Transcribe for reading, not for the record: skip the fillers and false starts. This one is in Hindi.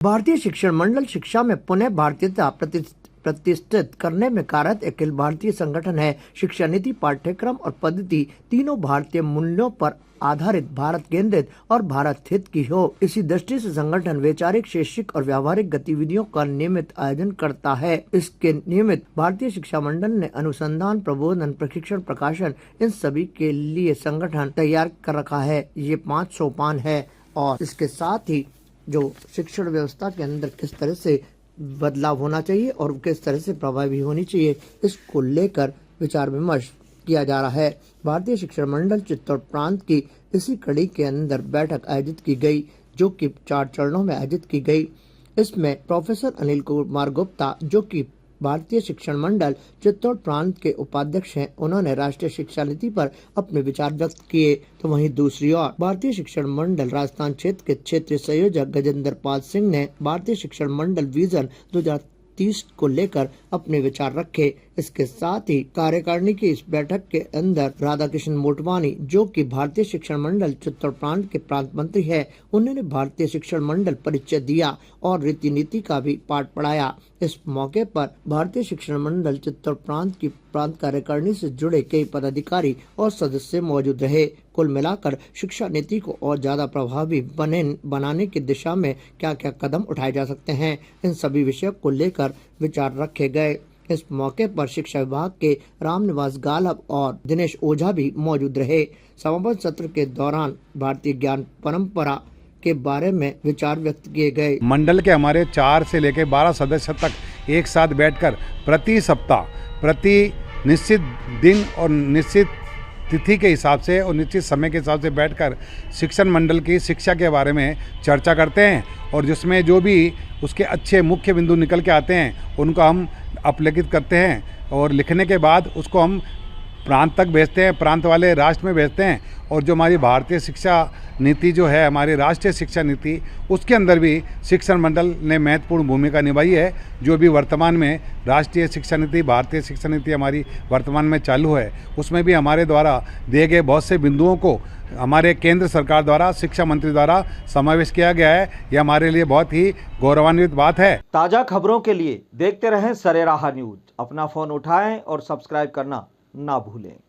भारतीय शिक्षण मंडल शिक्षा में पुनः भारतीयता प्रतिष्ठित करने में कार्यरत अखिल भारतीय संगठन है। शिक्षा नीति, पाठ्यक्रम और पद्धति तीनों भारतीय मूल्यों पर आधारित, भारत केंद्रित और भारत हित की हो। इसी दृष्टि से संगठन वैचारिक, शैक्षिक और व्यावहारिक गतिविधियों का नियमित आयोजन करता है। इसके नियमित भारतीय शिक्षा मंडल ने अनुसंधान, प्रबोधन, प्रशिक्षण, प्रकाशन इन सभी के लिए संगठन तैयार कर रखा है। ये 5 सोपान है और इसके साथ ही जो शिक्षण व्यवस्था के अंदर किस तरह से बदलाव होना चाहिए और किस तरह से प्रभावी होनी चाहिए, इसको लेकर विचार विमर्श किया जा रहा है। भारतीय शिक्षण मंडल चित्तौड़ प्रांत की इसी कड़ी के अंदर बैठक आयोजित की गई, जो कि 4 चरणों में आयोजित की गई। इसमें प्रोफेसर अनिल कुमार गुप्ता, जो कि भारतीय शिक्षण मंडल चित्तौड़ प्रांत के उपाध्यक्ष हैं, उन्होंने राष्ट्रीय शिक्षा नीति पर अपने विचार व्यक्त किए। तो वहीं दूसरी ओर भारतीय शिक्षण मंडल राजस्थान क्षेत्र के क्षेत्रीय संयोजक गजेंद्र पाल सिंह ने भारतीय शिक्षण मंडल विजन 2030 को लेकर अपने विचार रखे। इसके साथ ही कार्यकारिणी की इस बैठक के अंदर राधाकृष्ण मोटवानी, जो कि भारतीय शिक्षण मंडल चित्तौड़ प्रांत के प्रांत मंत्री है, उन्होंने भारतीय शिक्षण मंडल परिचय दिया और रीति नीति का भी पाठ पढ़ाया। इस मौके पर भारतीय शिक्षण मंडल चित्तौड़ प्रांत की प्रांत कार्यकारिणी से जुड़े कई पदाधिकारी और सदस्य मौजूद रहे। कुल मिलाकर शिक्षा नीति को और ज्यादा प्रभावी बनाने की दिशा में क्या क्या कदम उठाए जा सकते हैं, इन सभी विषयों को लेकर विचार रखे गए। इस मौके पर शिक्षा विभाग के रामनिवास गालब और दिनेश ओझा भी मौजूद रहे। समापन सत्र के दौरान भारतीय ज्ञान परंपरा के बारे में विचार व्यक्त किए गए। मंडल के हमारे 4 से लेकर 12 सदस्य तक एक साथ बैठकर प्रति सप्ताह, प्रति निश्चित दिन और निश्चित तिथि के हिसाब से और निश्चित समय के हिसाब से बैठकर शिक्षण मंडल की शिक्षा के बारे में चर्चा करते हैं और जिसमें जो भी उसके अच्छे मुख्य बिंदु निकल के आते हैं उनको हम अपलिखित करते हैं और लिखने के बाद उसको हम प्रांत तक भेजते हैं, प्रांत वाले राष्ट्र में भेजते हैं। और जो हमारी भारतीय शिक्षा नीति जो है, हमारी राष्ट्रीय शिक्षा नीति, उसके अंदर भी शिक्षण मंडल ने महत्वपूर्ण भूमिका निभाई है। जो भी वर्तमान में राष्ट्रीय शिक्षा नीति, भारतीय शिक्षा नीति हमारी वर्तमान में चालू है, उसमें भी हमारे द्वारा दिए गए बहुत से बिंदुओं को हमारे केंद्र सरकार द्वारा, शिक्षा मंत्री द्वारा समावेश किया गया है। यह हमारे लिए बहुत ही गौरवान्वित बात है। ताज़ा खबरों के लिए देखते रहें सरेराह न्यूज। अपना फ़ोन उठाएं और सब्सक्राइब करना ना भूलें।